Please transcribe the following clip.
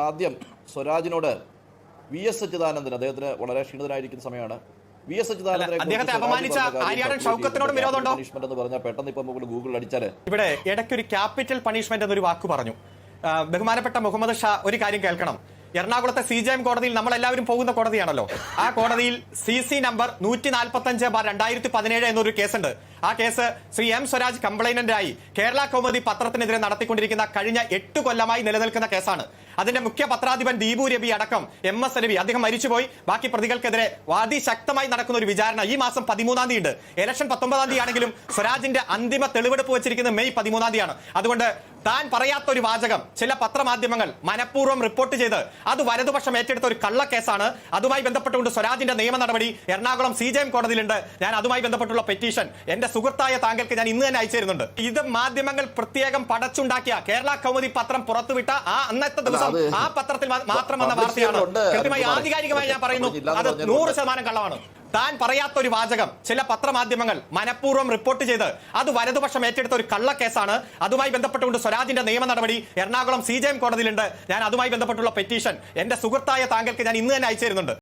ആദ്യം സ്വരാജിനോട് V S Achuthanandan, അദ്ദേഹത്തിന് വളരെ ക്ഷീണിതനായിരിക്കുന്ന സമയമാണ്. വി എസ് അച്യുതാനന്ദനെ പണിഷ്മെന്റ് എന്ന് പറഞ്ഞാൽ പെട്ടെന്ന് ഇപ്പൊ ഗൂഗിൾ അടിച്ചാല് ഇവിടെ ഇടയ്ക്കൊരു ക്യാപിറ്റൽ പണിഷ്മെന്റ് എന്നൊരു വാക്ക് പറഞ്ഞു. ബഹുമാനപ്പെട്ട മുഹമ്മദ് ഷാ ഒരു കാര്യം കേൾക്കണം. എറണാകുളത്തെ CJM കോടതിയിൽ നമ്മളെല്ലാവരും പോകുന്ന കോടതിയാണല്ലോ. ആ കോടതിയിൽ CC നമ്പർ 145/2017 എന്നൊരു കേസുണ്ട്. ആ കേസ് ശ്രീ M സ്വരാജ് കംപ്ലൈനന്റായി കേരള കൗമുദി പത്രത്തിനെതിരെ നടത്തിക്കൊണ്ടിരിക്കുന്ന കഴിഞ്ഞ 8 കൊല്ലമായി നിലനിൽക്കുന്ന കേസാണ്. അതിന്റെ മുഖ്യ പത്രാധിപൻ ദീപു രവി അടക്കം MS രവി, അദ്ദേഹം മരിച്ചുപോയി. ബാക്കി പ്രതികൾക്കെതിരെ അതിശക്തമായി നടക്കുന്ന ഒരു വിചാരണ ഈ മാസം 13-ാം തീയതി ഉണ്ട്. ഇലക്ഷൻ 19-ാം തീയതി ആണെങ്കിലും സ്വരാജിന്റെ അന്തിമ തെളിവെടുപ്പ് വെച്ചിരിക്കുന്നത് മെയ് 13-ാം തീയതിയാണ്. അതുകൊണ്ട് താൻ പറയാത്ത ഒരു വാചകം ചില പത്രമാധ്യമങ്ങൾ മനഃപൂർവ്വം റിപ്പോർട്ട് ചെയ്ത് അത് വലതുപക്ഷം ഏറ്റെടുത്ത ഒരു കള്ളക്കേസാണ്. അതുമായി ബന്ധപ്പെട്ടുകൊണ്ട് സ്വരാജിന്റെ നിയമ നടപടി എറണാകുളം CJM കോടതിയിലുണ്ട്. ഞാൻ അതുമായി ബന്ധപ്പെട്ടുള്ള പെറ്റീഷൻ എന്റെ സുഹൃത്തായ താങ്കൾക്ക് ഞാൻ ഇന്ന് തന്നെ അയച്ചു തരുന്നുണ്ട്. ഇത് മാധ്യമങ്ങൾ പ്രത്യേകം പടച്ചുണ്ടാക്കിയ കേരള കൗമുദി പത്രം പുറത്തുവിട്ട ആ അന്നത്തെ ദിവസം ആ പത്രത്തിൽ മാത്രം വന്ന വാർത്തയാണ്. കൃത്യമായി ആധികാരികമായി ഞാൻ പറയുന്നു, അത് 100% കള്ളമാണ്. താൻ പറയാത്ത ഒരു വാചകം ചില പത്രമാധ്യമങ്ങൾ മനഃപൂർവ്വം റിപ്പോർട്ട് ചെയ്ത് അത് വലതുപക്ഷം ഏറ്റെടുത്ത ഒരു കള്ളക്കേസാണ്. അതുമായി ബന്ധപ്പെട്ടുകൊണ്ട് സ്വരാജിന്റെ നിയമ നടപടി എറണാകുളം CJM കോടതിയിലുണ്ട്. ഞാൻ അതുമായി ബന്ധപ്പെട്ടുള്ള പെറ്റീഷൻ എന്റെ സുഹൃത്തായ താങ്കൾക്ക് ഞാൻ ഇന്ന് തന്നെ അയച്ചു തരുന്നുണ്ട്.